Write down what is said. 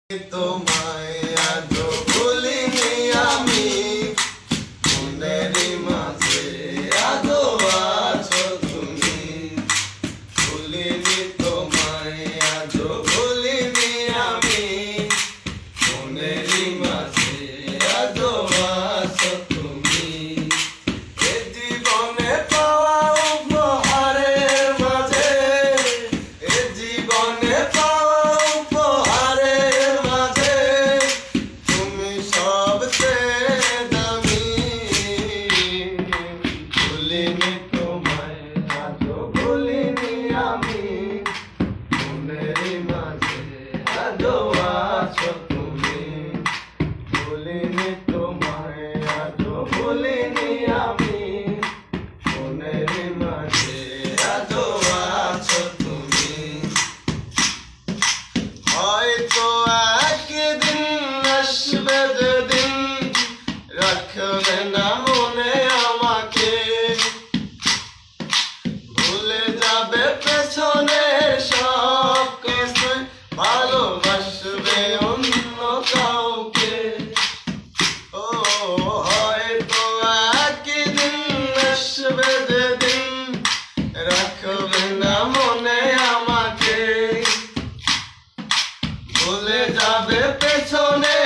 তোমায় আজও ভুলিনি আমি, মনেরই মাঝে আজও আছো তুমি। ভুলিনি তোমায় আজও ভুলিনি আমি, মনেরই মাঝে আজও আছো তুমি। এ জীবনে পাওয়া উপহারের মাঝে, এ জীবনে পাওয়া উপহারের মাঝে তুমি সবচেয়ে দামি। ভুলিনি তোমায় আজও ভুলিনি আমি, মনেরই মাঝে আজও আছো তুমি। ভুলিনি তোমায় আজও ভুলিনি আমি, মনেরই মাঝে আজও আছো তুমি। হয়তো একদিন আসবে যেদিন রাখবে না মনে আমাকে, ভুলে যাবে পেছনের সব কিছু, ভালোবাসবে অন্য কাউকে। ও হয়তো একদিন আসবে যেদিন রাখবে না মনে আমাকে, ভুলে যাবে পেছনে